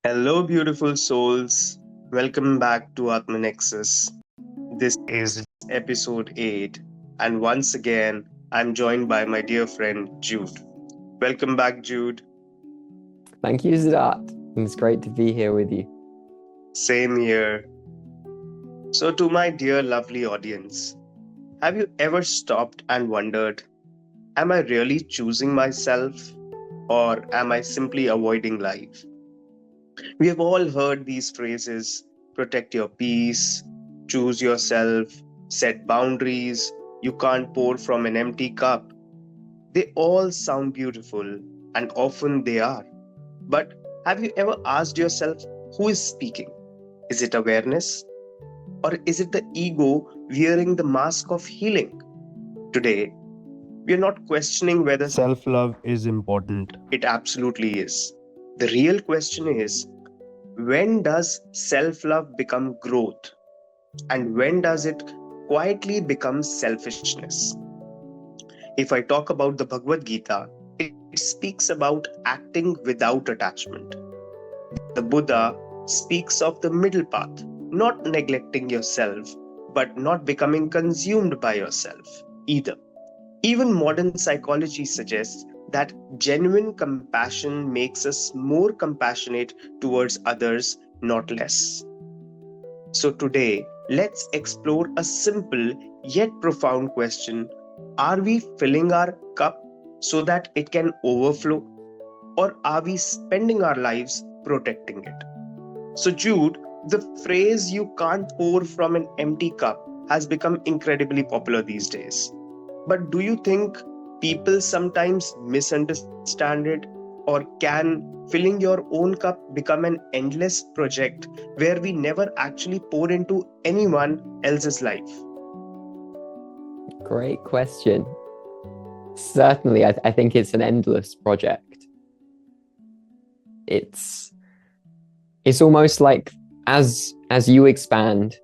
Hello, beautiful souls. Welcome back to Atmanexus. This is episode 8, and once again, I'm joined by my dear friend Jude. Welcome back, Jude. Thank you, Siddharth. It's great to be here with you. Same here. So, to my dear, lovely audience, have you ever stopped and wondered, am I really choosing myself, or am I simply avoiding life? We have all heard these phrases: protect your peace, choose yourself, set boundaries, you can't pour from an empty cup. They all sound beautiful, and often they are. But have you ever asked yourself who is speaking? Is it awareness? Or is it the ego wearing the mask of healing? Today, we are not questioning whether Self love is important. it absolutely is. The real question is, when does self love become growth? And when does it quietly become selfishness? If I talk about the Bhagavad Gita, it speaks about acting without attachment. The Buddha speaks of the middle path, not neglecting yourself, but not becoming consumed by yourself either. Even modern psychology suggests that genuine compassion makes us more compassionate towards others, not less. So today, let's explore a simple yet profound question. Are we filling our cup so that it can overflow? Or are we spending our lives protecting it? So, Jude, the phrase you can't pour from an empty cup has become incredibly popular these days. But do you think people sometimes misunderstand it? Or can filling your own cup become an endless project where we never actually pour into anyone else's life? Great question. Certainly, I think it's an endless project. It's almost like as you expand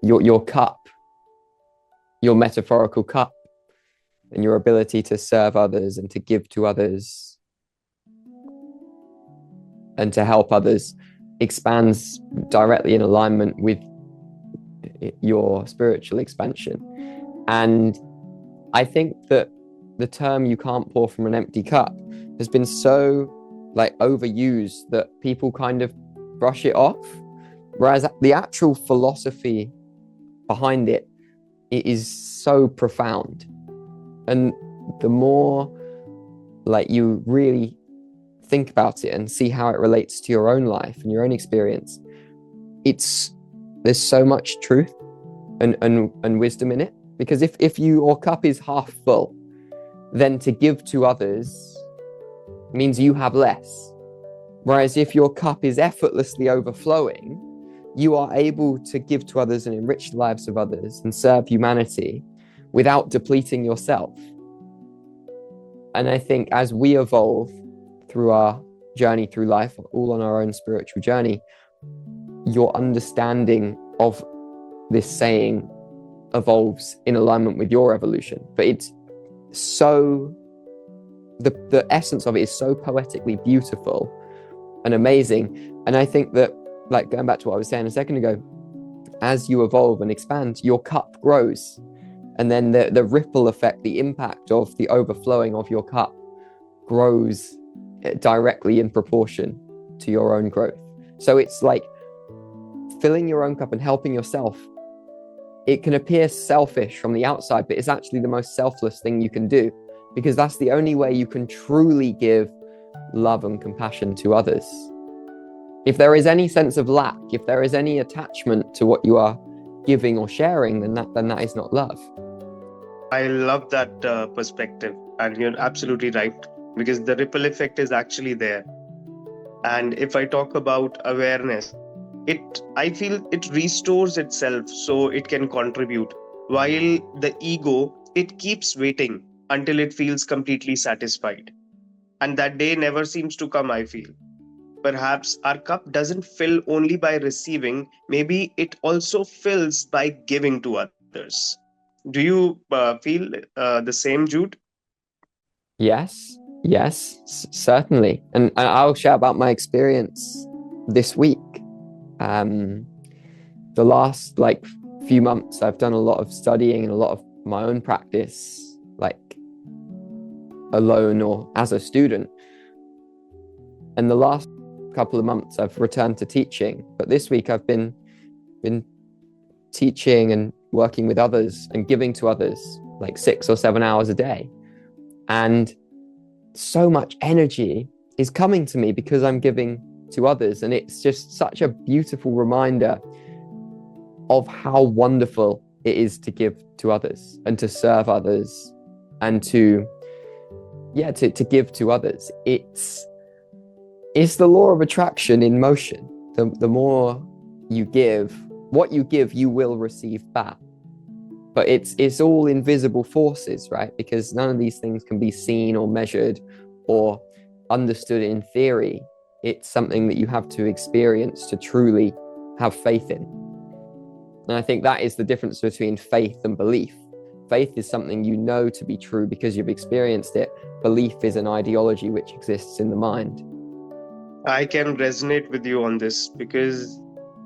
your cup, your metaphorical cup, and your ability to serve others and to give to others and to help others expands directly in alignment with your spiritual expansion. And I think that the term "you can't pour from an empty cup" has been so overused that people kind of brush it off, whereas the actual philosophy behind it is so profound. And the more you really think about it and see how it relates to your own life and your own experience, there's so much truth and wisdom in it. Because if your cup is half full, then to give to others means you have less. Whereas if your cup is effortlessly overflowing, you are able to give to others and enrich the lives of others and serve humanity without depleting yourself. And I think as we evolve through our journey through life, all on our own spiritual journey, your understanding of this saying evolves in alignment with your evolution. But it's so, the essence of it is so poetically beautiful and amazing. And I think that, going back to what I was saying a second ago, as you evolve and expand, your cup grows. And then the ripple effect, the impact of the overflowing of your cup grows directly in proportion to your own growth. So it's like filling your own cup and helping yourself. It can appear selfish from the outside, but it's actually the most selfless thing you can do, because that's the only way you can truly give love and compassion to others. If there is any sense of lack, if there is any attachment to what you are giving or sharing, then that is not love. I love that perspective, and you're absolutely right, because the ripple effect is actually there. And if I talk about awareness, I feel it restores itself so it can contribute, while the ego, it keeps waiting until it feels completely satisfied. And that day never seems to come, I feel. Perhaps our cup doesn't fill only by receiving, maybe it also fills by giving to others. Do you feel the same, Jude? Yes, certainly. And I'll share about my experience this week, the last like few months, I've done a lot of studying and a lot of my own practice, like alone or as a student. And the last couple of months I've returned to teaching, but this week I've been teaching and working with others and giving to others like 6 or 7 hours a day. And so much energy is coming to me because I'm giving to others. And it's just such a beautiful reminder of how wonderful it is to give to others and to serve others and to give to others. It's the law of attraction in motion. The more you give, what you give, you will receive back. But it's all invisible forces, right? Because none of these things can be seen or measured or understood in theory. It's something that you have to experience to truly have faith in. And I think that is the difference between faith and belief. Faith is something you know to be true because you've experienced it. Belief is an ideology which exists in the mind. I can resonate with you on this because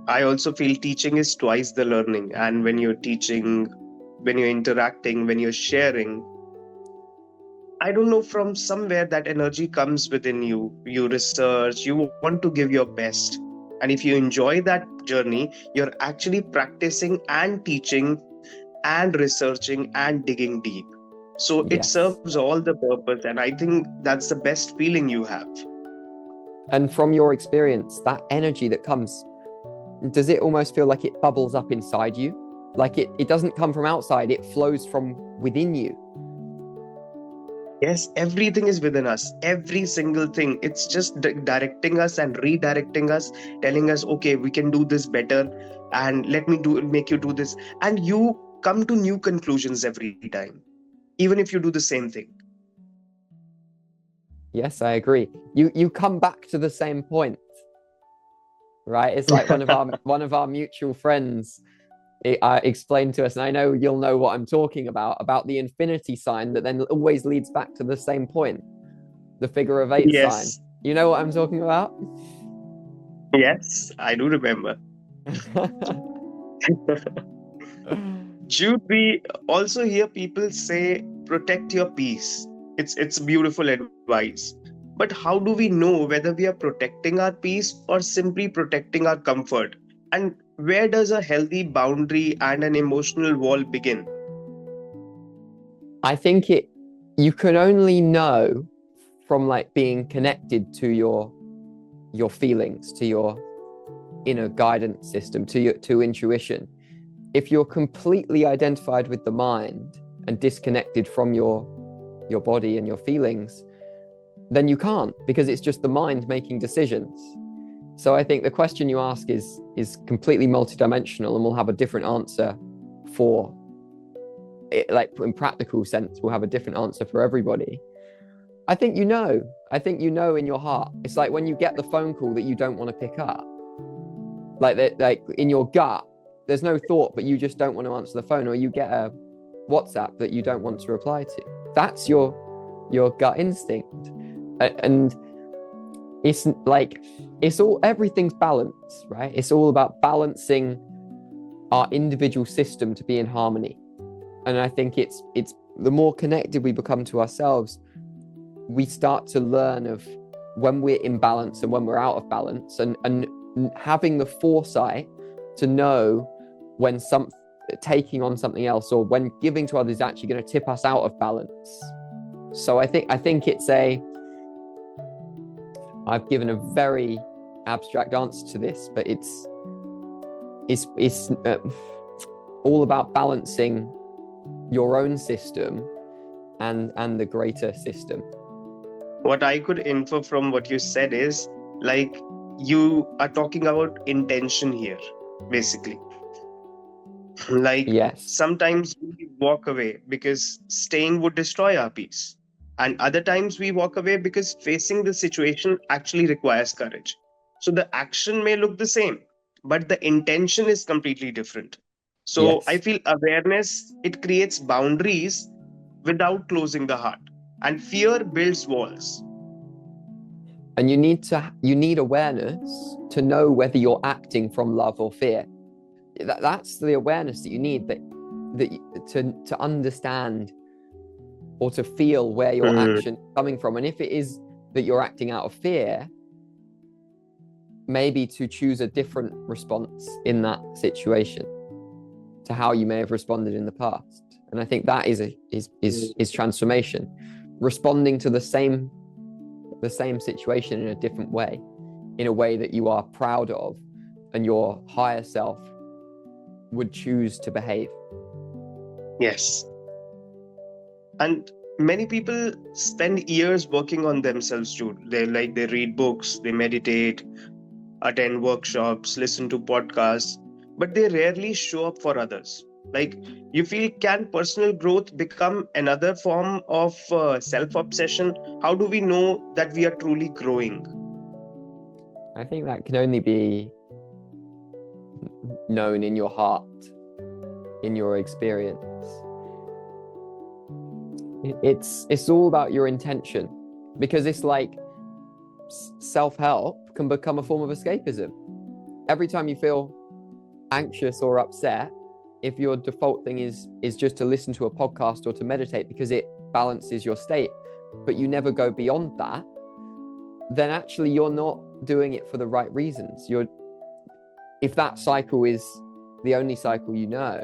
I also feel teaching is twice the learning. And when you're teaching, when you're interacting, when you're sharing, I don't know, from somewhere that energy comes within you. You research, you want to give your best. And if you enjoy that journey, you're actually practicing and teaching and researching and digging deep. So it Yes. serves all the purpose. And I think that's the best feeling you have. And from your experience, that energy that comes, does it almost feel like it bubbles up inside you? Like it doesn't come from outside, it flows from within you. Yes, everything is within us. Every single thing. It's just directing us and redirecting us, telling us, okay, we can do this better, and let me make you do this. And you come to new conclusions every time, even if you do the same thing. Yes, I agree. You come back to the same point, right? It's like one of our mutual friends explained to us, and I know you'll know what I'm talking about the infinity sign that then always leads back to the same point, the figure of 8 Yes. sign. You know what I'm talking about? Yes, I do remember. Jude, we also hear people say, protect your peace. It's beautiful advice. But how do we know whether we are protecting our peace or simply protecting our comfort? And where does a healthy boundary and an emotional wall begin? I think you can only know from like being connected to your feelings, to your inner guidance system, to intuition. If you're completely identified with the mind and disconnected from your body and your feelings, then you can't, because it's just the mind making decisions. So I think the question you ask is completely multidimensional, and we'll have a different answer for it. Like in practical sense, we'll have a different answer for everybody. I think you know in your heart. It's like when you get the phone call that you don't want to pick up, like in your gut, there's no thought, but you just don't want to answer the phone, or you get a WhatsApp that you don't want to reply to. That's your gut instinct. And it's like, everything's balance, right? It's all about balancing our individual system to be in harmony. And I think it's the more connected we become to ourselves, we start to learn of when we're in balance and when we're out of balance, and having the foresight to know when taking on something else or when giving to others is actually going to tip us out of balance. So I think I've given a very abstract answer to this, but it's all about balancing your own system and the greater system. What I could infer from what you said is, like, you are talking about intention here, basically. Like, yes, sometimes we walk away because staying would destroy our peace. And other times we walk away because facing the situation actually requires courage. So the action may look the same, but the intention is completely different. So yes. I feel awareness, it creates boundaries without closing the heart. And fear builds walls. And you need awareness to know whether you're acting from love or fear. That's the awareness that you need, to understand or to feel where your action is coming from. And if it is that you're acting out of fear, maybe to choose a different response in that situation to how you may have responded in the past. And I think that is transformation, responding to the same situation in a different way, in a way that you are proud of and your higher self would choose to behave. Yes. And many people spend years working on themselves, Jude. They read books, they meditate, attend workshops, listen to podcasts, but they rarely show up for others. Like, you feel, can personal growth become another form of self-obsession? How do we know that we are truly growing? I think that can only be known in your heart, in your experience. It's all about your intention, because it's like self-help can become a form of escapism. Every time you feel anxious or upset, if your default thing is just to listen to a podcast or to meditate because it balances your state, but you never go beyond that, then actually you're not doing it for the right reasons. If that cycle is the only cycle you know,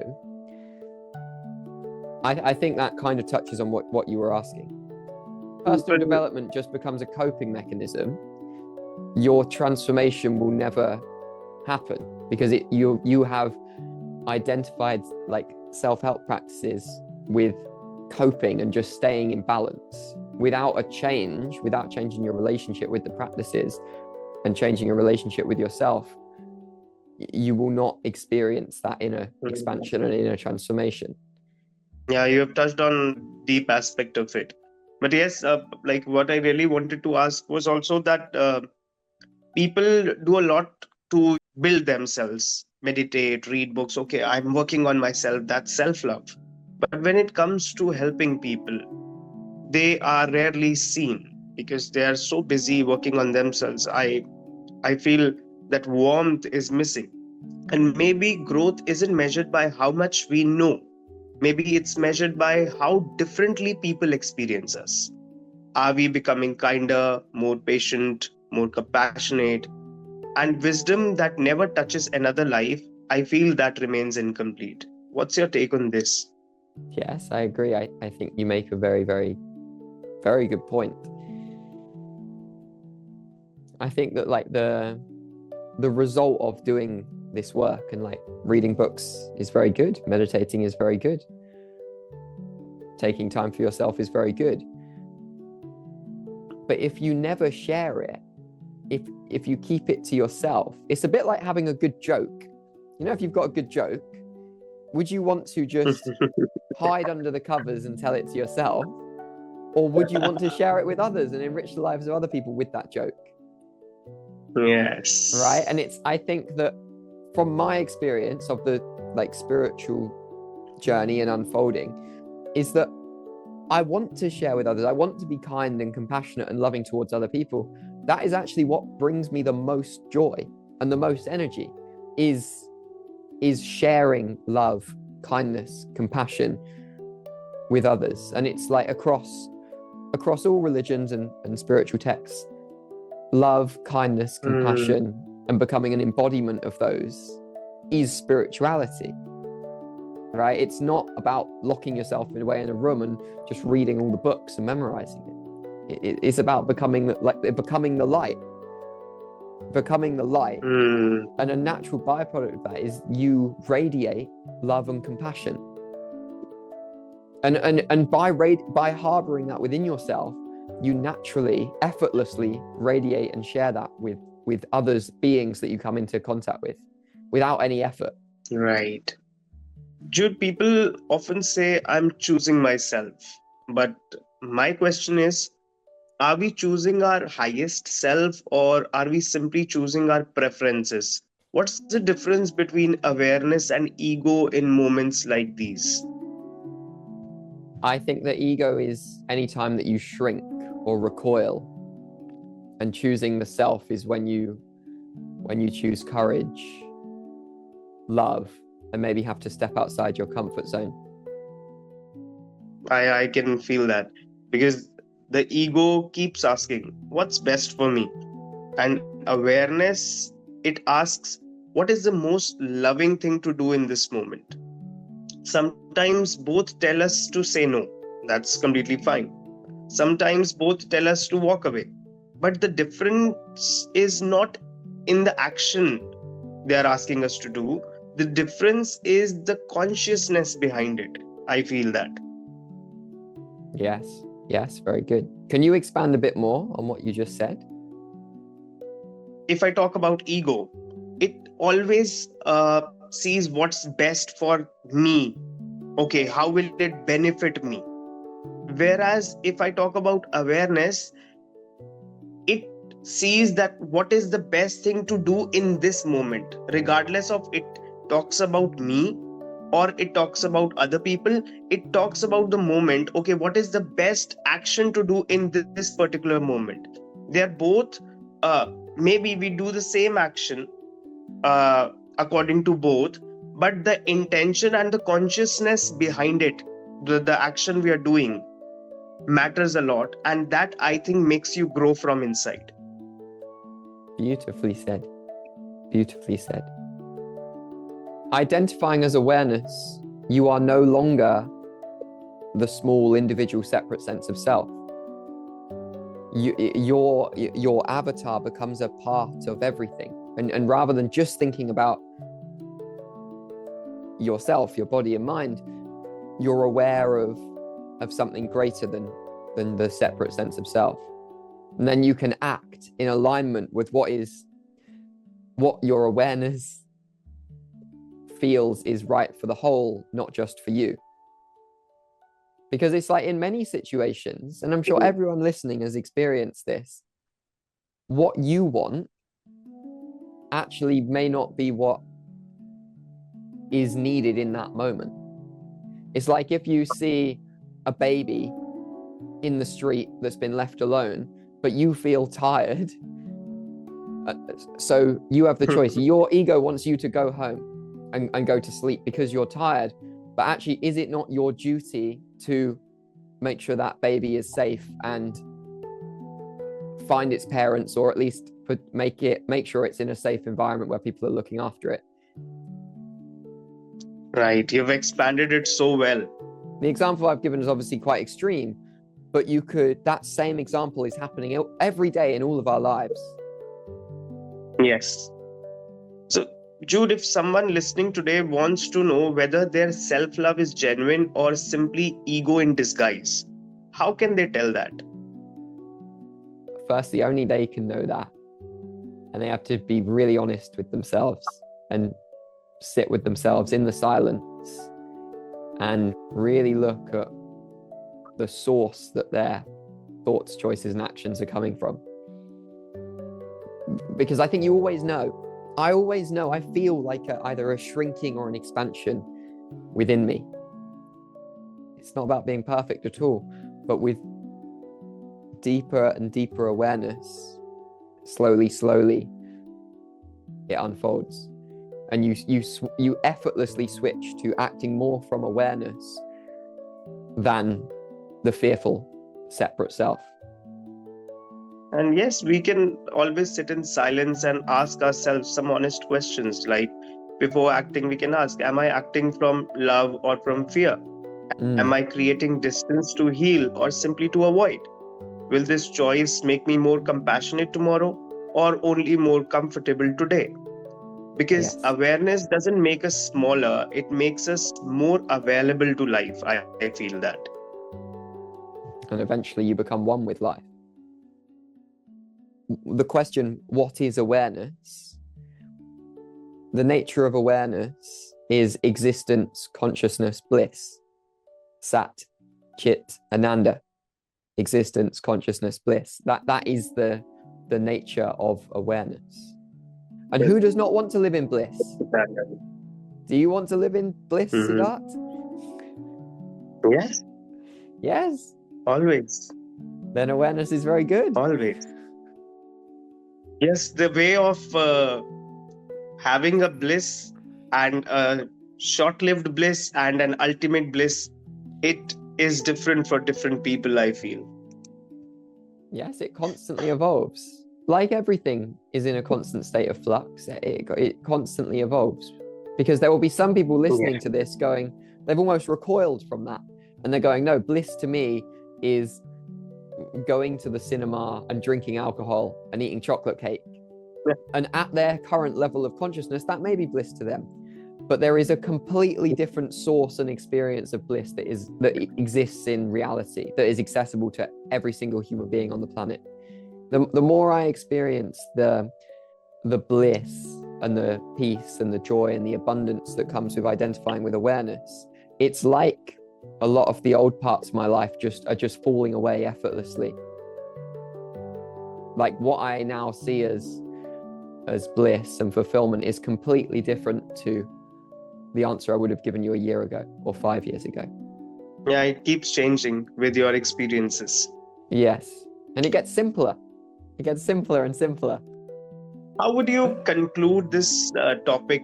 I think that kind of touches on what you were asking. Personal development just becomes a coping mechanism. Your transformation will never happen because you have identified like self-help practices with coping and just staying in balance. Without changing your relationship with the practices and changing your relationship with yourself, you will not experience that inner expansion and inner transformation. Yeah, you have touched on deep aspect of it. But yes, like what I really wanted to ask was also that people do a lot to build themselves, meditate, read books. Okay, I'm working on myself. That's self-love. But when it comes to helping people, they are rarely seen because they are so busy working on themselves. I feel that warmth is missing. And maybe growth isn't measured by how much we know. Maybe it's measured by how differently people experience us. Are we becoming kinder, more patient, more compassionate? And wisdom that never touches another life, I feel that remains incomplete. What's your take on this? Yes, I agree. I think you make a very, very, very good point. I think that like the result of doing this work and like reading books is very good. Meditating is very good. Taking time for yourself is very good. But if you never share it, if you keep it to yourself, it's a bit like having a good joke. You know, if you've got a good joke, would you want to just hide under the covers and tell it to yourself? Or would you want to share it with others and enrich the lives of other people with that joke? Yes. Right? And I think that from my experience of the like spiritual journey and unfolding is that I want to share with others. I want to be kind and compassionate and loving towards other people. That is actually what brings me the most joy and the most energy is sharing love, kindness, compassion with others. And it's like across all religions and spiritual texts, love, kindness, compassion, and becoming an embodiment of those is spirituality. Right? It's not about locking yourself away in a room and just reading all the books and memorizing it. It's about becoming the light. Becoming the light. And a natural byproduct of that is you radiate love and compassion. And by harboring that within yourself, you naturally, effortlessly radiate and share that with others, beings that you come into contact with, without any effort. Right. Jude, people often say, I'm choosing myself. But my question is, are we choosing our highest self or are we simply choosing our preferences? What's the difference between awareness and ego in moments like these? I think that ego is any time that you shrink or recoil And choosing the self is when you choose courage, love, and maybe have to step outside your comfort zone. I can feel that because the ego keeps asking, what's best for me? And awareness, it asks, what is the most loving thing to do in this moment? Sometimes both tell us to say no. That's completely fine. Sometimes both tell us to walk away. But the difference is not in the action they are asking us to do. The difference is the consciousness behind it. I feel that. Yes, very good. Can you expand a bit more on what you just said? If I talk about ego, it always sees what's best for me. Okay, how will it benefit me? Whereas if I talk about awareness, it sees that what is the best thing to do in this moment, regardless of it talks about me or it talks about other people. It talks about the moment. Okay, what is the best action to do in this particular moment? They are both, maybe we do the same action uh, according to both, but the intention and the consciousness behind it, the action we are doing, matters a lot, and that I think makes you grow from inside. Beautifully said. Beautifully said. Identifying as awareness, you are no longer the small individual separate sense of self. Your avatar becomes a part of everything. And rather than just thinking about yourself, your body and mind, you're aware of something greater than the separate sense of self. And then you can act in alignment with what your awareness feels is right for the whole, not just for you. Because it's like in many situations, and I'm sure everyone listening has experienced this, what you want actually may not be what is needed in that moment. It's like if you see a baby in the street that's been left alone, but you feel tired, so you have the choice. Your ego wants you to go home and go to sleep because you're tired, but actually, is it not your duty to make sure that baby is safe and find its parents, or at least make sure it's in a safe environment where people are looking after it? Right, you've expanded it so well. The example I've given is obviously quite extreme, but that same example is happening every day in all of our lives. Yes. So, Jude, if someone listening today wants to know whether their self love is genuine or simply ego in disguise, how can they tell that? Firstly, only they can know that. And they have to be really honest with themselves and sit with themselves in the silence and really look at the source that their thoughts, choices, and actions are coming from. Because I think you always know. I always know. I feel like either a shrinking or an expansion within me. It's not about being perfect at all, but with deeper and deeper awareness, slowly, it unfolds. And you effortlessly switch to acting more from awareness than the fearful separate self. And yes, we can always sit in silence and ask ourselves some honest questions. Like before acting, we can ask, am I acting from love or from fear? Am I creating distance to heal or simply to avoid? Will this choice make me more compassionate tomorrow or only more comfortable today? Because awareness doesn't make us smaller, it makes us more available to life. I feel that. And eventually you become one with life. The question, what is awareness? The nature of awareness is existence, consciousness, bliss. Sat, Chit, Ananda. Existence, consciousness, bliss. That is the nature of awareness. And who does not want to live in bliss? Do you want to live in bliss, Siddharth? Yes. Yes. Always. Then awareness is very good. Always. Yes, the way of having a bliss and a short-lived bliss and an ultimate bliss, it is different for different people, I feel. Yes, it constantly evolves. Like everything is in a constant state of flux, it constantly evolves. Because there will be some people listening to this going, they've almost recoiled from that. And they're going, no, bliss to me is going to the cinema and drinking alcohol and eating chocolate cake. Yeah. And at their current level of consciousness, that may be bliss to them. But there is a completely different source and experience of bliss that exists in reality, that is accessible to every single human being on the planet. The more I experience the bliss and the peace and the joy and the abundance that comes with identifying with awareness, it's like a lot of the old parts of my life are just falling away effortlessly. Like what I now see as bliss and fulfillment is completely different to the answer I would have given you a year ago or 5 years ago. Yeah, it keeps changing with your experiences. Yes. And it gets simpler. It gets simpler and simpler. How would you conclude this topic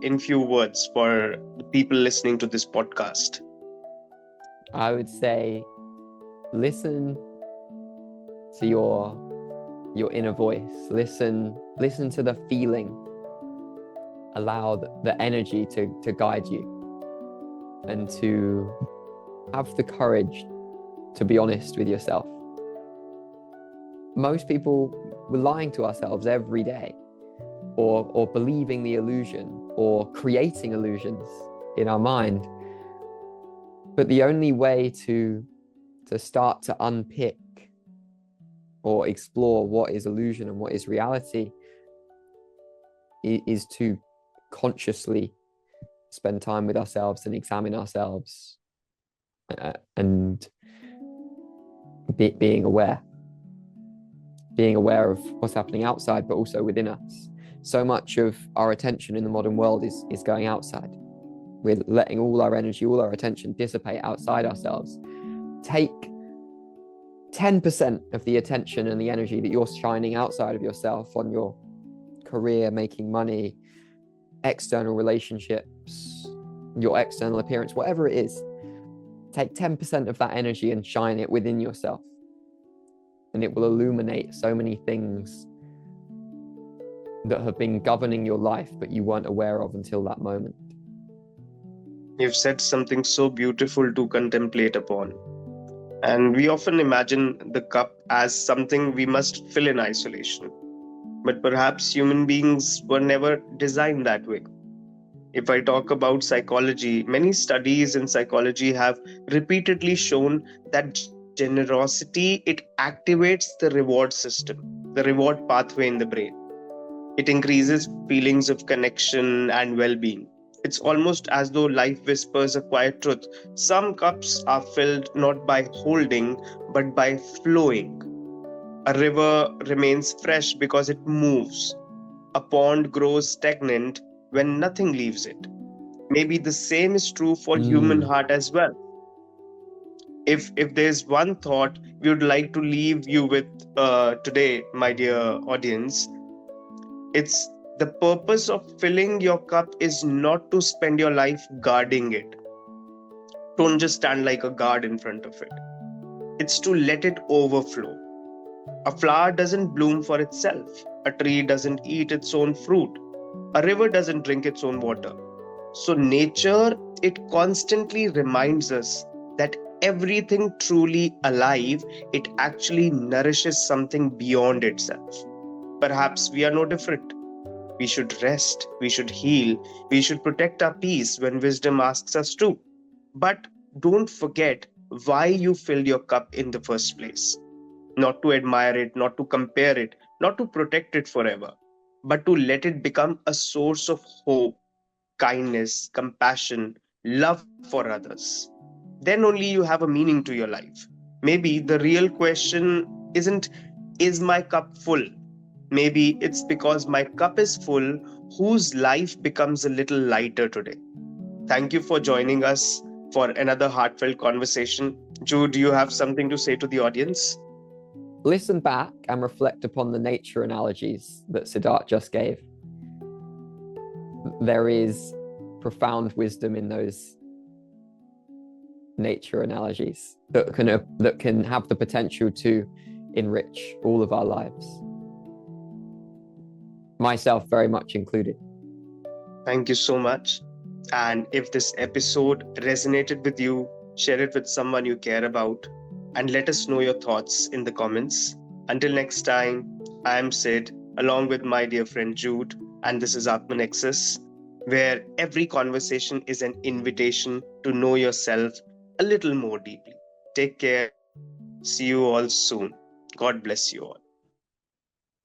in few words for the people listening to this podcast? I would say listen to your inner voice. Listen to the feeling. Allow the energy to guide you, and to have the courage to be honest with yourself. Most people were lying to ourselves every day, or believing the illusion, or creating illusions in our mind. But the only way to start to unpick or explore what is illusion and what is reality is to consciously spend time with ourselves and examine ourselves, and being aware of what's happening outside, but also within us. So much of our attention in the modern world is going outside. We're letting all our energy, all our attention dissipate outside ourselves. Take 10% of the attention and the energy that you're shining outside of yourself on your career, making money, external relationships, your external appearance, whatever it is. Take 10% of that energy and shine it within yourself, and it will illuminate so many things that have been governing your life but you weren't aware of until that moment. You've said something so beautiful to contemplate upon. And we often imagine the cup as something we must fill in isolation. But perhaps human beings were never designed that way. If I talk about psychology, many studies in psychology have repeatedly shown that generosity, it activates the reward system, the reward pathway in the brain. It increases feelings of connection and well-being. It's almost as though life whispers a quiet truth. Some cups are filled not by holding, but by flowing. A river remains fresh because it moves. A pond grows stagnant when nothing leaves it. Maybe the same is true for human heart as well. If there's one thought we would like to leave you with today, my dear audience, it's the purpose of filling your cup is not to spend your life guarding it. Don't just stand like a guard in front of it. It's to let it overflow. A flower doesn't bloom for itself. A tree doesn't eat its own fruit. A river doesn't drink its own water. So nature, it constantly reminds us that everything truly alive, it actually nourishes something beyond itself. Perhaps we are no different. We should rest, we should heal, we should protect our peace when wisdom asks us to. But don't forget why you filled your cup in the first place. Not to admire it, not to compare it, not to protect it forever, but to let it become a source of hope, kindness, compassion, love for others. Then only you have a meaning to your life. Maybe the real question isn't, is my cup full? Maybe it's because my cup is full, whose life becomes a little lighter today. Thank you for joining us for another heartfelt conversation. Jude, do you have something to say to the audience? listen back and reflect upon the nature analogies that Siddharth just gave. There is profound wisdom in those nature analogies that can have the potential to enrich all of our lives, myself very much included. Thank you so much. And if this episode resonated with you, share it with someone you care about and let us know your thoughts in the comments. Until next time, I am Sid, along with my dear friend Jude, and this is Atmanexus, where every conversation is an invitation to know yourself a little more deeply. Take care. See you all soon. God bless you all.